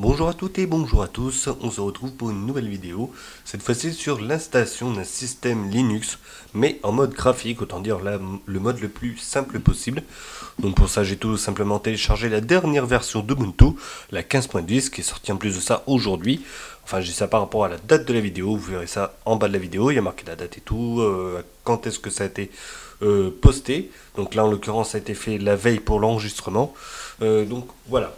Bonjour à toutes et bonjour à tous, on se retrouve pour une nouvelle vidéo, cette fois-ci sur l'installation d'un système Linux, mais en mode graphique, autant dire le mode le plus simple possible. Donc pour ça j'ai tout simplement téléchargé la dernière version d'Ubuntu, la 15.10, qui est sortie en plus de ça aujourd'hui. Enfin j'ai ça par rapport à la date de la vidéo, vous verrez ça en bas de la vidéo, il y a marqué la date et tout, quand est-ce que ça a été posté. Donc là en l'occurrence ça a été fait la veille pour l'enregistrement. Donc voilà,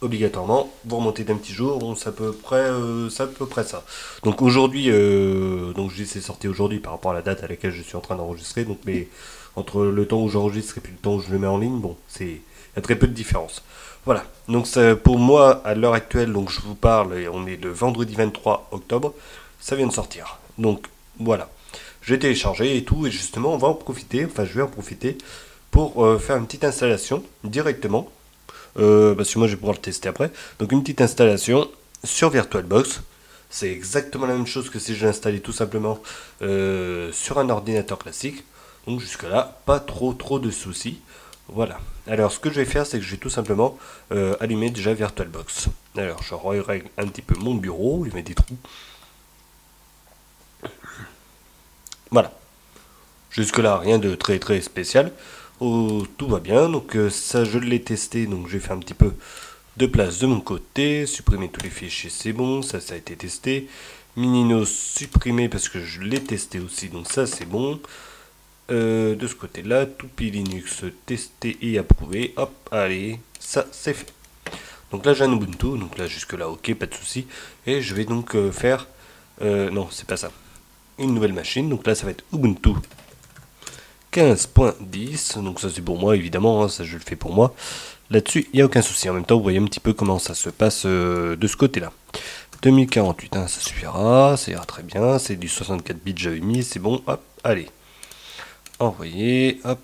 obligatoirement, vous remontez d'un petit jour, bon, c'est à peu près ça. Donc aujourd'hui, donc je dis c'est sorti aujourd'hui par rapport à la date à laquelle je suis en train d'enregistrer, donc mais entre le temps où j'enregistre et puis le temps où je le mets en ligne, bon, il y a très peu de différence. Voilà, donc ça, pour moi, à l'heure actuelle, donc je vous parle, et on est le vendredi 23 octobre, ça vient de sortir. Donc voilà, j'ai téléchargé et tout, et justement, on va en profiter, enfin je vais en profiter pour faire une petite installation directement parce que moi je vais pouvoir le tester après. Donc une petite installation sur VirtualBox. C'est exactement la même chose que si je l'installais tout simplement sur un ordinateur classique. Donc jusque là, pas trop de soucis. Voilà. Alors ce que je vais faire, c'est que je vais tout simplement allumer déjà VirtualBox. Alors je règle un petit peu mon bureau, il met des trous. Voilà. Jusque là, rien de très spécial. Oh, tout va bien. Donc ça, je l'ai testé. Donc j'ai fait un petit peu de place de mon côté. Supprimer tous les fichiers, c'est bon. Ça a été testé. Minino supprimé parce que je l'ai testé aussi. Donc ça, c'est bon. De ce côté-là, Tupi Linux testé et approuvé. Hop, allez, ça c'est fait. Donc là, j'ai un Ubuntu. Donc là, jusque-là, ok, pas de souci. Et je vais donc faire. Non, c'est pas ça. Une nouvelle machine. Donc là, ça va être Ubuntu 15.10, donc ça c'est pour moi évidemment, hein, ça je le fais pour moi. Là-dessus, il n'y a aucun souci. En même temps, vous voyez un petit peu comment ça se passe de ce côté-là. 2048, hein, ça suffira, ça ira très bien. C'est du 64 bits, j'avais mis, c'est bon. Hop, allez. Envoyer, hop.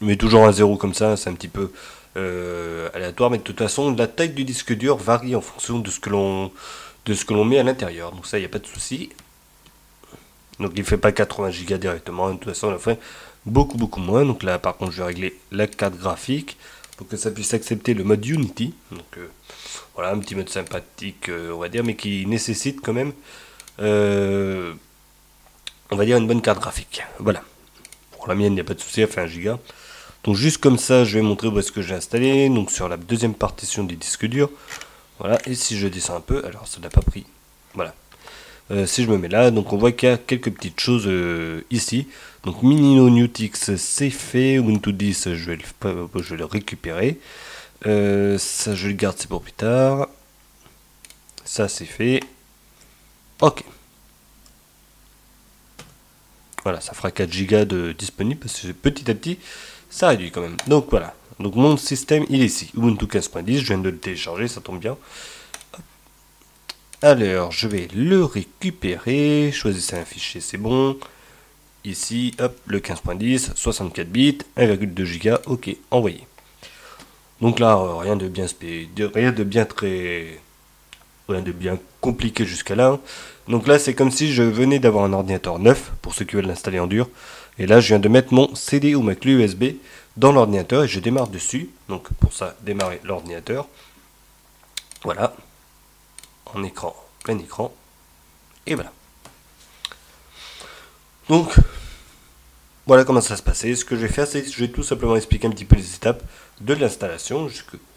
Mais toujours un 0 comme ça, c'est un petit peu aléatoire. Mais de toute façon, la taille du disque dur varie en fonction de ce que l'on met à l'intérieur. Donc ça, il n'y a pas de souci. Donc il ne fait pas 80 Go directement, de toute façon il en fait beaucoup moins. Donc là par contre je vais régler la carte graphique pour que ça puisse accepter le mode Unity. Donc voilà, un petit mode sympathique on va dire, mais qui nécessite quand même on va dire une bonne carte graphique. Voilà. Pour la mienne il n'y a pas de souci, elle fait 1 Go. Donc juste comme ça je vais montrer où est-ce que j'ai installé. Donc sur la deuxième partition du disque dur. Voilà, et si je descends un peu, alors ça n'a pas pris. Voilà. Si je me mets là, donc on voit qu'il y a quelques petites choses ici. Donc Minino Newtix c'est fait, Ubuntu 10 je vais le récupérer. Ça je le garde, c'est pour plus tard. Ça c'est fait. Ok. Voilà, ça fera 4 Go de disponible parce que petit à petit ça réduit quand même. Donc voilà. Donc mon système il est ici. Ubuntu 15.10, je viens de le télécharger, ça tombe bien. Alors, je vais le récupérer. Choisissez un fichier, c'est bon. Ici, hop, le 15.10, 64 bits, 1,2 Go. Ok, envoyé. Donc là, rien de bien compliqué jusqu'à là. Donc là, c'est comme si je venais d'avoir un ordinateur neuf, pour ceux qui veulent l'installer en dur. Et là, je viens de mettre mon CD ou ma clé USB dans l'ordinateur et je démarre dessus. Donc pour ça, démarrer l'ordinateur. Voilà. En écran, plein écran. Et voilà. Donc, voilà comment ça se passait. Ce que je vais faire, c'est que je vais tout simplement expliquer un petit peu les étapes de l'installation.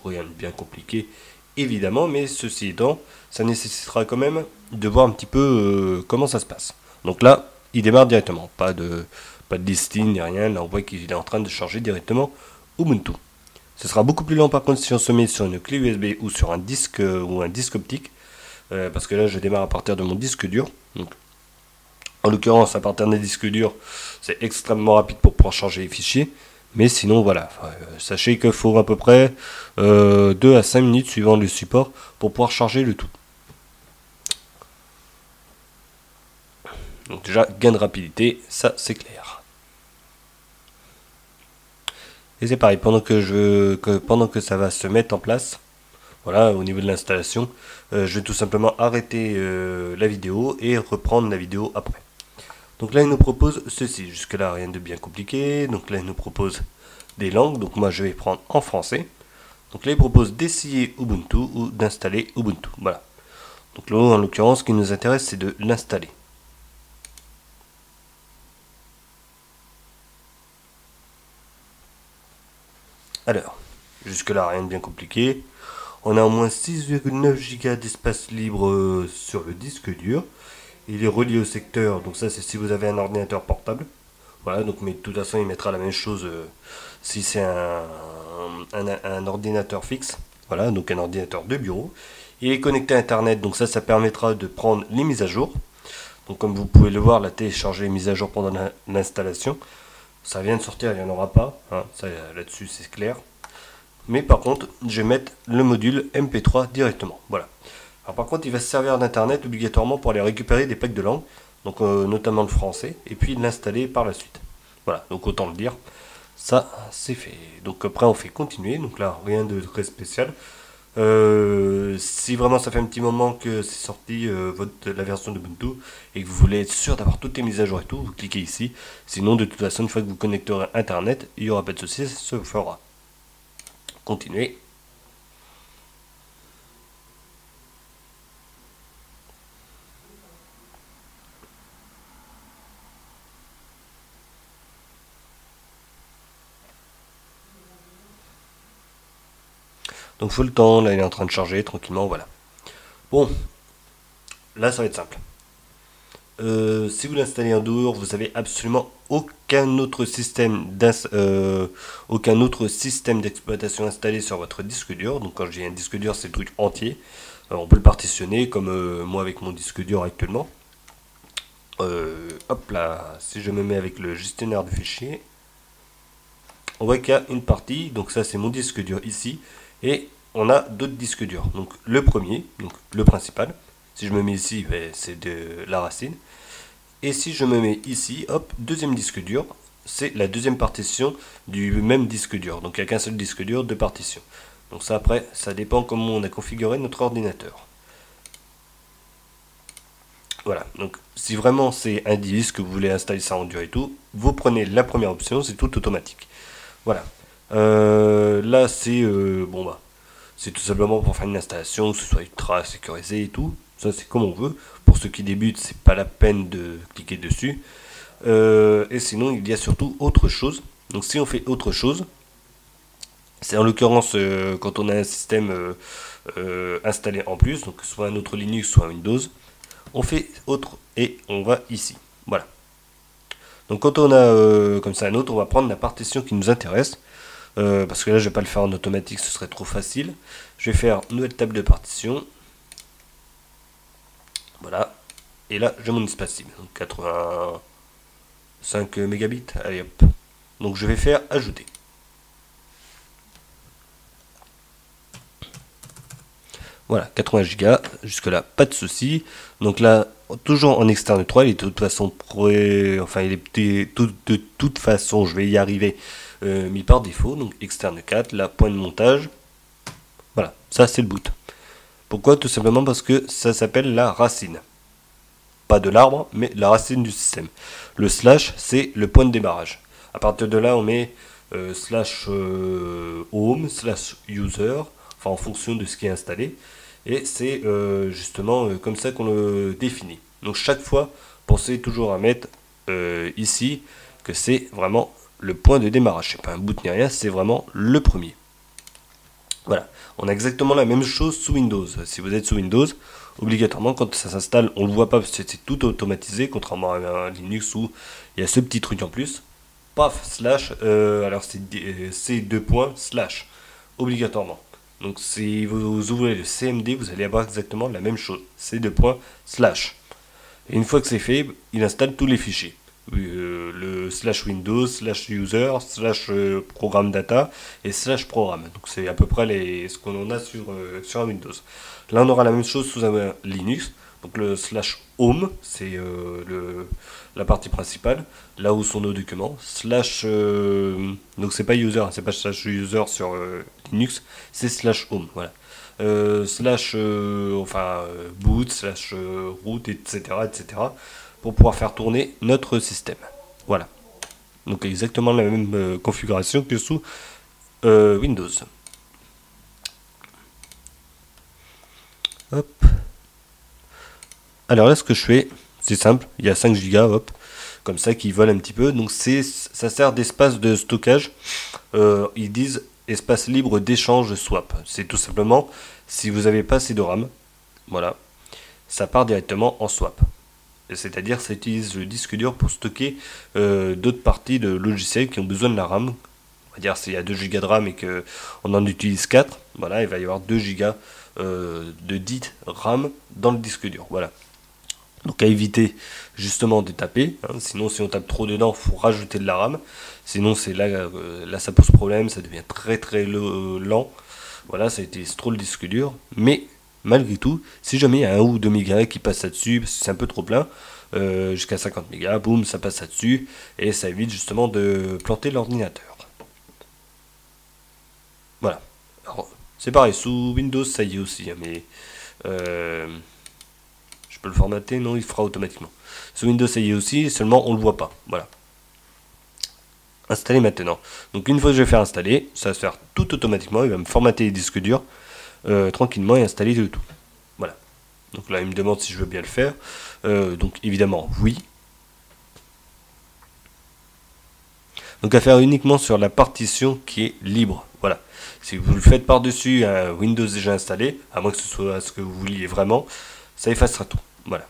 Rien de bien compliqué, évidemment, mais ceci étant, ça nécessitera quand même de voir un petit peu comment ça se passe. Donc là, il démarre directement. Pas de listing ni rien. Là, on voit qu'il est en train de charger directement Ubuntu. Ce sera beaucoup plus lent par contre si on se met sur une clé USB ou sur un disque ou un disque optique. Parce que là, je démarre à partir de mon disque dur. Donc, en l'occurrence, à partir des disques durs, c'est extrêmement rapide pour pouvoir charger les fichiers. Mais sinon, voilà, sachez qu'il faut à peu près 2 à 5 minutes suivant le support pour pouvoir charger le tout. Donc déjà, gain de rapidité, ça c'est clair. Et c'est pareil, pendant que ça va se mettre en place, voilà, au niveau de l'installation, je vais tout simplement arrêter la vidéo et reprendre la vidéo après. Donc là, il nous propose ceci. Jusque-là, rien de bien compliqué. Donc là, il nous propose des langues. Donc moi, je vais prendre en français. Donc là, il propose d'essayer Ubuntu ou d'installer Ubuntu. Voilà. Donc là, en l'occurrence, ce qui nous intéresse, c'est de l'installer. Alors, jusque-là, rien de bien compliqué. On a au moins 6,9 Go d'espace libre sur le disque dur. Il est relié au secteur, donc ça c'est si vous avez un ordinateur portable. Voilà, donc mais de toute façon il mettra la même chose si c'est un ordinateur fixe. Voilà, donc un ordinateur de bureau. Il est connecté à Internet, donc ça permettra de prendre les mises à jour. Donc comme vous pouvez le voir, la télécharger les mises à jour pendant l'installation. Ça vient de sortir, il n'y en aura pas. Hein, là-dessus c'est clair. Mais par contre, je vais mettre le module MP3 directement. Voilà. Alors par contre, il va se servir d'internet obligatoirement pour aller récupérer des packs de langue, donc notamment le français, et puis l'installer par la suite. Voilà, donc autant le dire, ça c'est fait. Donc après on fait continuer, donc là rien de très spécial. Si vraiment ça fait un petit moment que c'est sorti la version de Ubuntu et que vous voulez être sûr d'avoir toutes les mises à jour et tout, vous cliquez ici. Sinon de toute façon une fois que vous connecterez à internet, il n'y aura pas de souci, ça se fera. Continuer. Donc faut le temps, là il est en train de charger tranquillement, voilà. Bon, là ça va être simple. Si vous l'installez en dehors, vous avez absolument aucun autre système d'exploitation installé sur votre disque dur. Donc quand je dis un disque dur, c'est le truc entier. On peut le partitionner comme moi avec mon disque dur actuellement. Hop là, si je me mets avec le gestionnaire de fichiers, on voit qu'il y a une partie, donc ça c'est mon disque dur ici, et on a d'autres disques durs. Donc le premier, donc le principal, si je me mets ici, ben, c'est de la racine. Et si je me mets ici, hop, deuxième disque dur, c'est la deuxième partition du même disque dur. Donc il n'y a qu'un seul disque dur, deux partitions. Donc ça après, ça dépend comment on a configuré notre ordinateur. Voilà, donc si vraiment c'est un disque, que vous voulez installer ça en dur et tout, vous prenez la première option, c'est tout automatique. Voilà. Là c'est bon bah c'est tout simplement pour faire une installation, que ce soit ultra sécurisé et tout. Ça c'est comme on veut. Pour ceux qui débutent, c'est pas la peine de cliquer dessus. Et sinon il y a surtout autre chose. Donc si on fait autre chose, c'est en l'occurrence quand on a un système installé en plus, donc soit un autre Linux, soit un Windows, on fait autre et on va ici. Voilà. Donc quand on a comme ça un autre, on va prendre la partition qui nous intéresse. Parce que là je vais pas le faire en automatique, ce serait trop facile. Je vais faire nouvelle table de partition. Voilà. Et là j'ai mon espace cible. Donc 85 mégabits. Allez hop. Donc je vais faire ajouter. Voilà, 80 Go, jusque là pas de souci. Donc là, toujours en externe 3, il est de toute façon enfin il est de toute façon, je vais y arriver mis par défaut. Donc externe 4, là point de montage. Voilà, ça c'est le boot. Pourquoi? Tout simplement parce que ça s'appelle la racine. Pas de l'arbre, mais la racine du système. Le slash, c'est le point de démarrage. À partir de là, on met slash home, slash user, enfin en fonction de ce qui est installé. Et c'est justement comme ça qu'on le définit. Donc chaque fois, pensez toujours à mettre ici que c'est vraiment le point de démarrage. C'est pas un boot ni rien, c'est vraiment le premier. Voilà, on a exactement la même chose sous Windows. Si vous êtes sous Windows, obligatoirement quand ça s'installe, on ne le voit pas parce que c'est tout automatisé, contrairement à un Linux où il y a ce petit truc en plus. Paf, slash, alors c'est deux points, slash, obligatoirement. Donc si vous ouvrez le CMD, vous allez avoir exactement la même chose. C'est deux points, slash. Et une fois que c'est fait, il installe tous les fichiers. Le slash Windows, slash user, slash programme data et slash programme. Donc c'est à peu près ce qu'on a sur un Windows. Là on aura la même chose sous un Linux. Donc le slash home, c'est la partie principale, là où sont nos documents. Slash, donc c'est pas user, c'est pas slash user sur Linux, c'est slash home. Voilà. Slash boot, slash root, etc., etc., pour pouvoir faire tourner notre système. Voilà. Donc exactement la même configuration que sous Windows. Hop. Alors là, ce que je fais, c'est simple, il y a 5 Go, hop, comme ça, qui volent un petit peu. Donc ça sert d'espace de stockage. Ils disent espace libre d'échange swap. C'est tout simplement, si vous n'avez pas assez de RAM, voilà, ça part directement en swap. C'est-à-dire, ça utilise le disque dur pour stocker d'autres parties de logiciels qui ont besoin de la RAM. On va dire, s'il y a 2 Go de RAM et qu'on en utilise 4, voilà, il va y avoir 2 Go de dit RAM dans le disque dur. Voilà. Donc à éviter justement de taper, hein. Sinon si on tape trop dedans, il faut rajouter de la RAM. Sinon c'est là ça pose problème, ça devient très lent. Voilà, ça utilise trop le disque dur. Mais malgré tout, si jamais il y a 1 ou 2 mégas qui passent là-dessus, parce que c'est un peu trop plein, jusqu'à 50 mégas, boum, ça passe là-dessus, et ça évite justement de planter l'ordinateur. Voilà. Alors, c'est pareil, sous Windows ça y est aussi, hein, mais je peux le formater, non, il fera automatiquement. Sous Windows ça y est aussi, seulement on le voit pas. Voilà. Installer maintenant. Donc une fois que je vais faire installer, ça va se faire tout automatiquement, il va me formater les disques durs tranquillement et installer le tout. Voilà. Donc là il me demande si je veux bien le faire. Donc évidemment oui. Donc à faire uniquement sur la partition qui est libre. Voilà. Si vous le faites par-dessus un Windows déjà installé, à moins que ce soit ce que vous vouliez vraiment, ça effacera tout. Voilà.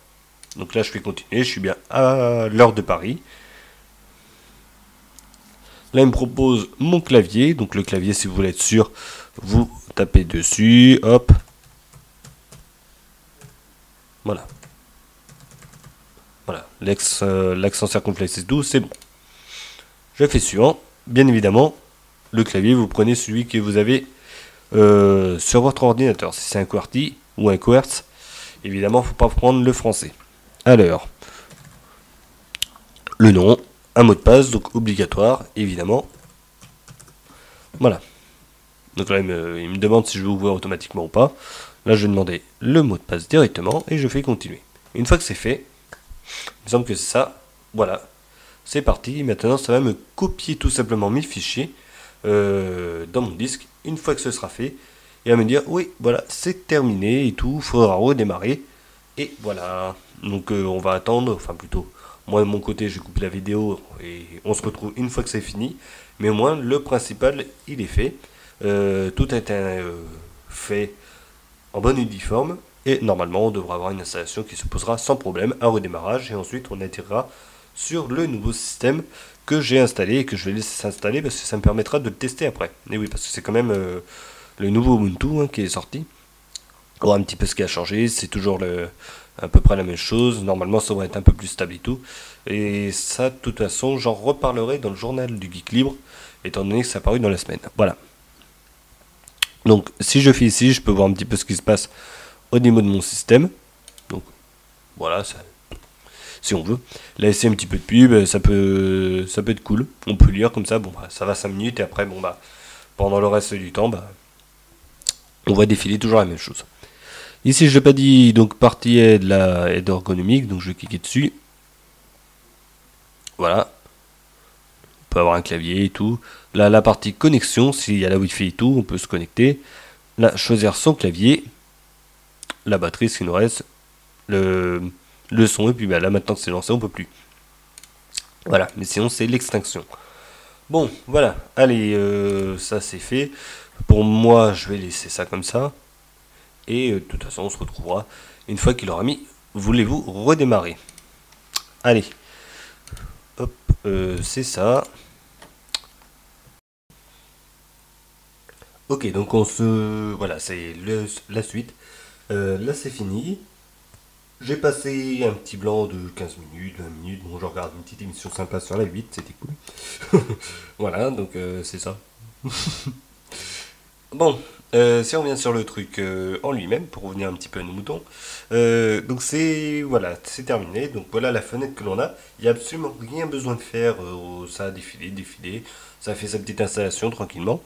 Donc là je vais continuer, je suis bien à l'heure de Paris. Là il me propose mon clavier. Donc le clavier, si vous voulez être sûr, vous tapez dessus, hop. Voilà. Voilà. L'accent circonflexe est 12, c'est bon. Je fais suivant. Bien évidemment, le clavier, vous prenez celui que vous avez sur votre ordinateur. Si c'est un QWERTY ou un QWERTZ, évidemment, il ne faut pas prendre le français. Alors, le nom, un mot de passe, donc obligatoire, évidemment. Voilà. Donc là, il me demande si je veux ouvrir automatiquement ou pas. Là, je vais demander le mot de passe directement et je fais continuer. Une fois que c'est fait, il me semble que c'est ça. Voilà. C'est parti. Maintenant, ça va me copier tout simplement mes fichiers dans mon disque. Une fois que ce sera fait, il va me dire oui, voilà, c'est terminé et tout. Il faudra redémarrer. Et voilà. Donc, on va attendre. Enfin, plutôt, moi de mon côté, je coupe la vidéo et on se retrouve une fois que c'est fini. Mais au moins, le principal, il est fait. Tout a été fait en bonne uniforme. Et normalement, on devra avoir une installation qui se posera sans problème, un redémarrage. Et ensuite, on atterrira sur le nouveau système que j'ai installé et que je vais laisser s'installer parce que ça me permettra de le tester après. Et oui, parce que c'est quand même le nouveau Ubuntu qui est sorti. On voit un petit peu ce qui a changé, c'est toujours à peu près la même chose. Normalement, ça va être un peu plus stable et tout. Et ça, de toute façon, j'en reparlerai dans le journal du Geek Libre, étant donné que ça a paru dans la semaine. Voilà. Donc, si je fais ici, je peux voir un petit peu ce qui se passe au niveau de mon système. Donc, voilà, ça, si on veut. Laisser un petit peu de pub, ça peut être cool. On peut lire comme ça, bon, bah, ça va 5 minutes et après, bon, bah, pendant le reste du temps, bah, on va défiler toujours la même chose. Ici, je n'ai pas dit, donc, partie aide ergonomique, donc je vais cliquer dessus. Voilà. On peut avoir un clavier et tout. Là, la partie connexion, s'il y a la Wi-Fi et tout, on peut se connecter. Là, choisir son clavier. La batterie, ce qui nous reste. Le son, et puis bah, là, maintenant que c'est lancé, on peut plus. Voilà, mais sinon, c'est l'extinction. Bon, voilà. Allez, ça, c'est fait. Pour moi, je vais laisser ça comme ça. Et de toute façon, on se retrouvera une fois qu'il aura mis. Voulez-vous redémarrer? Allez. Hop, c'est ça. Ok, donc voilà, c'est la suite. Là, c'est fini. J'ai passé un petit blanc de 15 minutes, 20 minutes. Bon, je regarde une petite émission sympa sur la 8, c'était cool. Voilà, donc c'est ça. Bon, si on revient sur le truc en lui-même, pour revenir un petit peu à nos moutons, donc voilà, c'est terminé. Donc voilà la fenêtre que l'on a. Il n'y a absolument rien besoin de faire. Ça a défilé. Ça a fait sa petite installation tranquillement.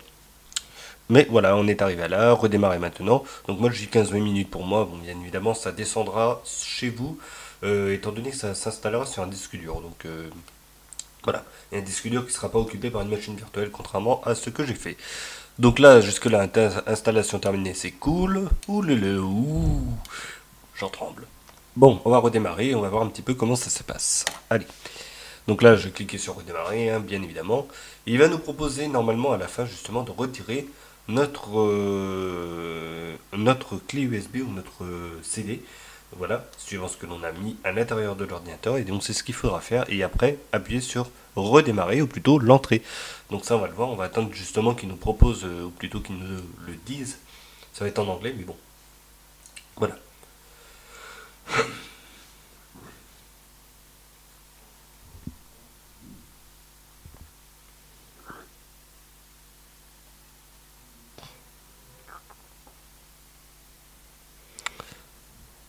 Mais voilà, on est arrivé à là, redémarrer maintenant. Donc moi je dis 15-20 minutes pour moi. Bon, bien évidemment, ça descendra chez vous, étant donné que ça s'installera sur un disque dur. Donc voilà, il y a un disque dur qui ne sera pas occupé par une machine virtuelle, contrairement à ce que j'ai fait. Donc là, jusque là, installation terminée, c'est cool. Ouh, j'en tremble. Bon, on va redémarrer et on va voir un petit peu comment ça se passe. Allez. Donc là, je vais cliquer sur redémarrer, hein, bien évidemment. Et il va nous proposer normalement à la fin justement de retirer notre clé USB ou notre CD. Voilà, suivant ce que l'on a mis à l'intérieur de l'ordinateur. Et donc c'est ce qu'il faudra faire. Et après, appuyer sur redémarrer ou plutôt l'entrée. Donc ça, on va le voir. On va attendre justement qu'il nous propose, ou plutôt qu'il nous le dise. Ça va être en anglais, mais bon. Voilà.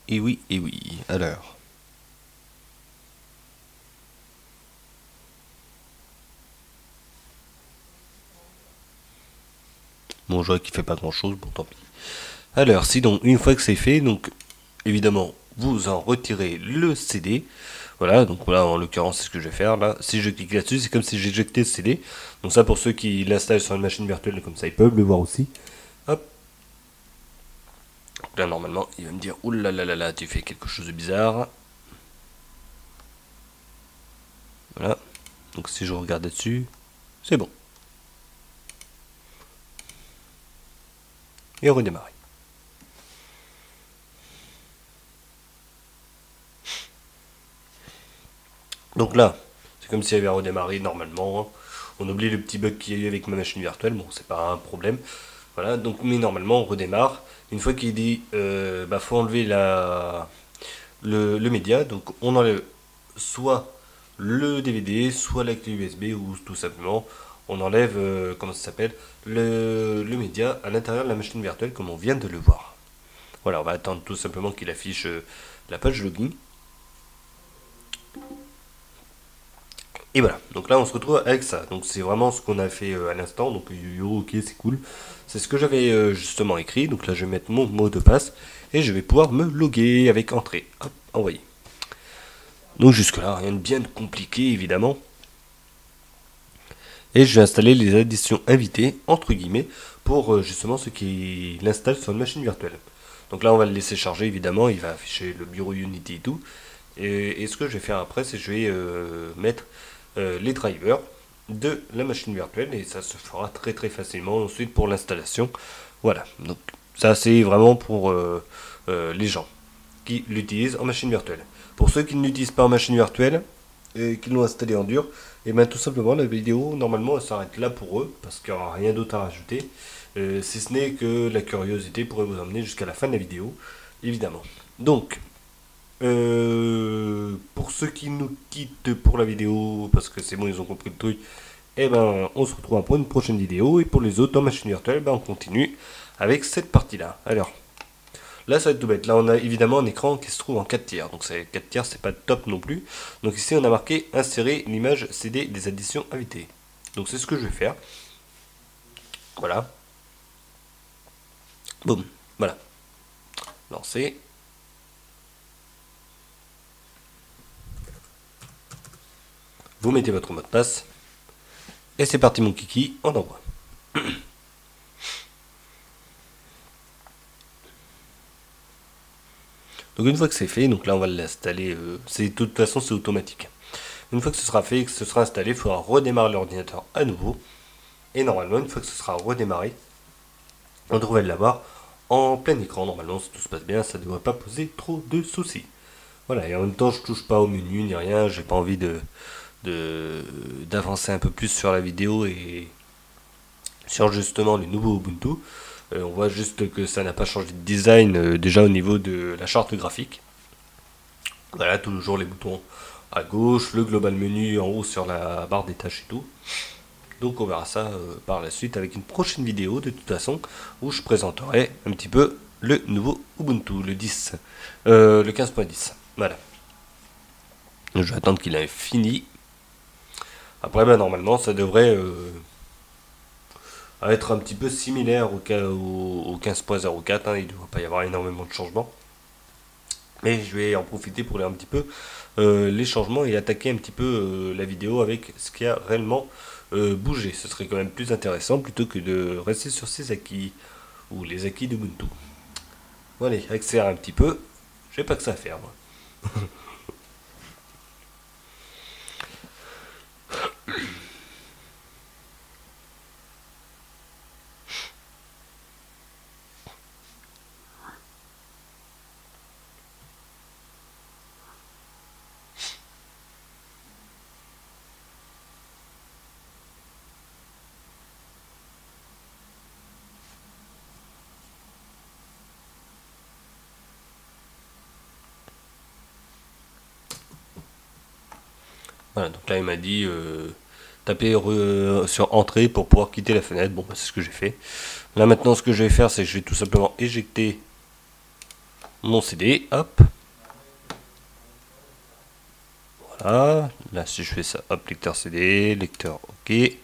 Et oui, et oui. Alors. Bon, je vois qu'il fait pas grand chose, bon tant pis. Alors, sinon, une fois que c'est fait, donc évidemment, vous en retirez le CD. Voilà, donc voilà, en l'occurrence, c'est ce que je vais faire là. Si je clique là-dessus, c'est comme si j'éjectais le CD. Donc ça, pour ceux qui l'installent sur une machine virtuelle, comme ça, ils peuvent le voir aussi. Hop. Donc là, normalement, il va me dire, oulalalala, tu fais quelque chose de bizarre. Voilà. Donc si je regarde là-dessus, c'est bon. Et redémarrer. Donc là, c'est comme s'il avait redémarré normalement. Hein. On oublie le petit bug qu'il y a eu avec ma machine virtuelle. Bon, c'est pas un problème. Voilà, donc mais normalement on redémarre. Une fois qu'il dit faut enlever le média, donc on enlève soit le DVD, soit la clé USB ou tout simplement on enlève comment ça s'appelle le média à l'intérieur de la machine virtuelle comme on vient de le voir. Voilà, on va attendre tout simplement qu'il affiche la page login. Et voilà, donc là on se retrouve avec ça. Donc c'est vraiment ce qu'on a fait à l'instant. Donc ok, c'est cool. C'est ce que j'avais justement écrit. Donc là je vais mettre mon mot de passe et je vais pouvoir me loguer avec entrée. Hop, envoyer. Donc jusque là, rien de bien compliqué évidemment. Et je vais installer les additions invitées, entre guillemets, pour justement ceux qui l'installent sur une machine virtuelle. Donc là on va le laisser charger évidemment, il va afficher le bureau Unity et tout. Et ce que je vais faire après, c'est que je vais mettre les drivers de la machine virtuelle et ça se fera très très facilement ensuite pour l'installation. Voilà, donc ça c'est vraiment pour les gens qui l'utilisent en machine virtuelle. Pour ceux qui ne l'utilisent pas en machine virtuelle et qui l'ont installé en dur, et bien tout simplement la vidéo normalement elle s'arrête là pour eux parce qu'il n'y aura rien d'autre à rajouter. Si ce n'est que la curiosité pourrait vous emmener jusqu'à la fin de la vidéo, évidemment. Donc, pour ceux qui nous quittent pour la vidéo, parce que c'est bon, ils ont compris le truc, et ben on se retrouve pour une prochaine vidéo. Et pour les autres en machine virtuelle, ben, on continue avec cette partie-là. Alors, là ça va être tout bête. Là on a évidemment un écran qui se trouve en 4 tiers. Donc 4 tiers, c'est pas top non plus. Donc ici on a marqué insérer l'image CD des additions invitées. Donc c'est ce que je vais faire. Voilà. Boum. Voilà. Lancer. Vous mettez votre mot de passe. Et c'est parti mon kiki, on envoie. Donc une fois que c'est fait, donc là on va l'installer, de toute façon c'est automatique. Une fois que ce sera fait et que ce sera installé, il faudra redémarrer l'ordinateur à nouveau. Et normalement, une fois que ce sera redémarré, on devrait l'avoir en plein écran. Normalement, si tout se passe bien, ça ne devrait pas poser trop de soucis. Voilà, et en même temps, je touche pas au menu ni rien, j'ai pas envie d'avancer un peu plus sur la vidéo et sur justement les nouveaux Ubuntu. On voit juste que ça n'a pas changé de design déjà au niveau de la charte graphique. Voilà, toujours les boutons à gauche, le global menu en haut sur la barre des tâches et tout. Donc on verra ça par la suite avec une prochaine vidéo de toute façon où je présenterai un petit peu le nouveau Ubuntu, le 10, le 15.10. Voilà. Je vais attendre qu'il ait fini. Après, ben, normalement, ça devrait être un petit peu similaire au 15.04. Hein, il ne doit pas y avoir énormément de changements. Mais je vais en profiter pour les un petit peu les changements et attaquer un petit peu la vidéo avec ce qu'il y a réellement bouger. Ce serait quand même plus intéressant plutôt que de rester sur ses acquis ou les acquis d'Ubuntu. Bon allez, accélère un petit peu. J'ai pas que ça à faire moi. Voilà, donc là il m'a dit taper sur entrée pour pouvoir quitter la fenêtre. Bon, bah, c'est ce que j'ai fait. Là maintenant, ce que je vais faire, c'est que je vais tout simplement éjecter mon CD. Hop. Voilà. Là, si je fais ça, hop, lecteur CD, lecteur OK. Et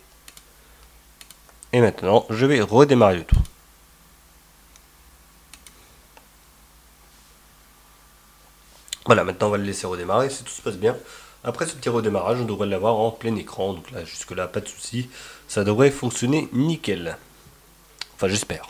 maintenant, je vais redémarrer le tout. Voilà, maintenant on va le laisser redémarrer si tout se passe bien. Après ce petit redémarrage, on devrait l'avoir en plein écran. Donc là, jusque là, pas de souci. Ça devrait fonctionner nickel. Enfin, j'espère.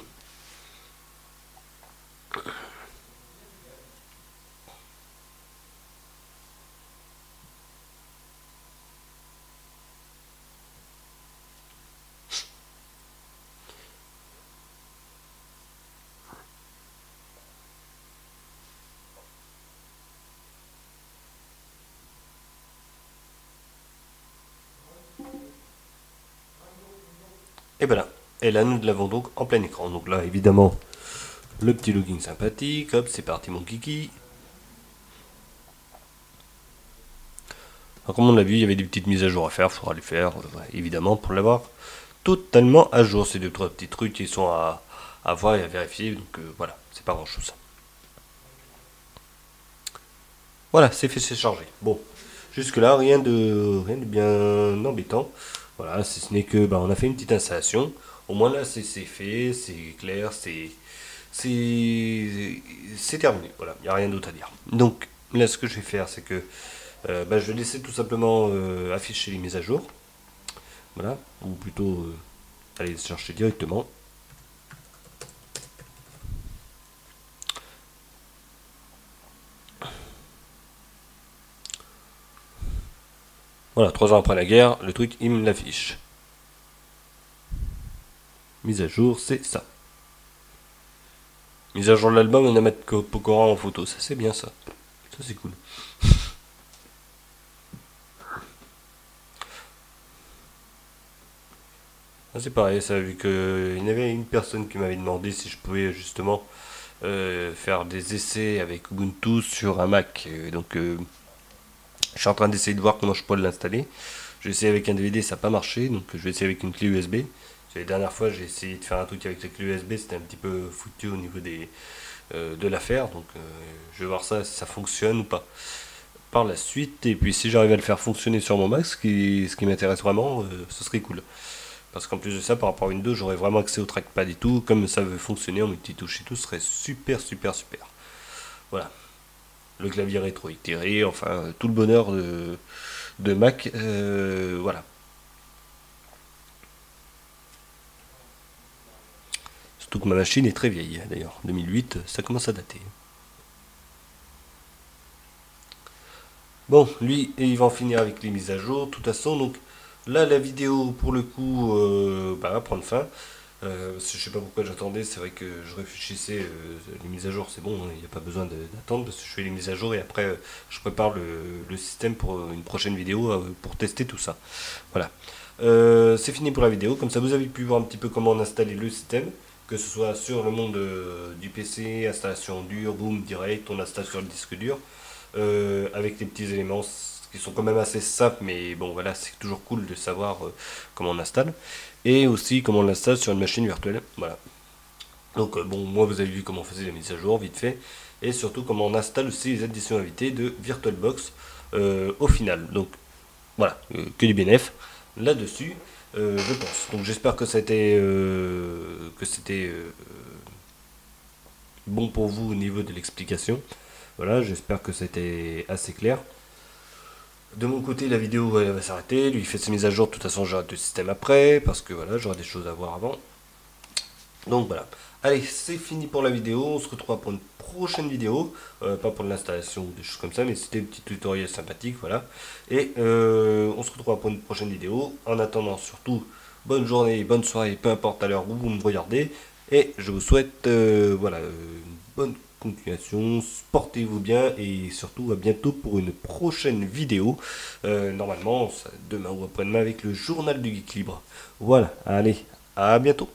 Et voilà. Et là, nous l'avons donc en plein écran. Donc là, évidemment, le petit login sympathique. Hop, c'est parti mon kiki. Alors, comme on l'a vu, il y avait des petites mises à jour à faire. Il faudra les faire, évidemment, pour l'avoir totalement à jour. C'est deux, trois petits trucs qui sont à voir et à vérifier. Donc voilà, c'est pas grand chose. Voilà, c'est fait, c'est chargé. Bon, jusque-là, rien de bien embêtant. Voilà, si ce n'est que bah, on a fait une petite installation. Au moins là, c'est fait, c'est clair, c'est terminé. Voilà, il n'y a rien d'autre à dire. Donc là, ce que je vais faire, c'est que bah, je vais laisser tout simplement afficher les mises à jour. Voilà, ou plutôt aller chercher directement. Voilà, 3 ans après la guerre, le truc, il me l'affiche. Mise à jour, c'est ça. Mise à jour de l'album, on a mettre Pokora en photo. Ça, c'est bien ça. Ça, c'est cool. Ah, c'est pareil, ça, vu qu'il y avait une personne qui m'avait demandé si je pouvais justement faire des essais avec Ubuntu sur un Mac. Donc, je suis en train d'essayer de voir comment je pourrais l'installer. J'ai essayé avec un DVD, ça n'a pas marché, donc je vais essayer avec une clé USB. La dernière fois, j'ai essayé de faire un truc avec la clé USB, c'était un petit peu foutu au niveau de l'affaire, donc je vais voir ça si ça fonctionne ou pas par la suite. Et puis si j'arrive à le faire fonctionner sur mon Mac, ce qui m'intéresse vraiment, ce serait cool. Parce qu'en plus de ça, par rapport à Windows, j'aurais vraiment accès au trackpad et tout, comme ça veut fonctionner en multitouche et tout, ce serait super super super. Voilà. Le clavier rétro-éclairé, enfin tout le bonheur de Mac, voilà. Surtout que ma machine est très vieille, d'ailleurs. 2008, ça commence à dater. Bon, lui, il va en finir avec les mises à jour. De toute façon, donc là, la vidéo, pour le coup, bah, va prendre fin. Je sais pas pourquoi j'attendais, c'est vrai que je réfléchissais, les mises à jour c'est bon, il n'y a pas besoin d'attendre parce que je fais les mises à jour et après je prépare le système pour une prochaine vidéo pour tester tout ça. Voilà. C'est fini pour la vidéo, comme ça vous avez pu voir un petit peu comment on installait le système, que ce soit sur le monde du PC, installation dure, boom, direct, on installe sur le disque dur, avec les petits éléments qui sont quand même assez simples, mais bon voilà, c'est toujours cool de savoir comment on installe et aussi comment on l'installe sur une machine virtuelle. Voilà. Donc bon, moi vous avez vu comment on faisait les mises à jour vite fait, et surtout comment on installe aussi les additions invitées de VirtualBox au final. Donc voilà, que du bénéf là-dessus, je pense. Donc j'espère que c'était bon pour vous au niveau de l'explication. Voilà, j'espère que c'était assez clair. De mon côté, la vidéo elle va s'arrêter. Lui, il fait ses mises à jour. De toute façon, j'arrête le système après. Parce que voilà, j'aurai des choses à voir avant. Donc voilà. Allez, c'est fini pour la vidéo. On se retrouvera pour une prochaine vidéo. Pas pour l'installation ou des choses comme ça, mais c'était un petit tutoriel sympathique. Voilà. Et on se retrouvera pour une prochaine vidéo. En attendant, surtout, bonne journée, bonne soirée, peu importe à l'heure où vous me regardez. Et je vous souhaite voilà, une bonne continuation. Portez-vous bien et surtout à bientôt pour une prochaine vidéo. Normalement, demain ou après-demain avec le journal du Geek Libre. Voilà, allez, à bientôt.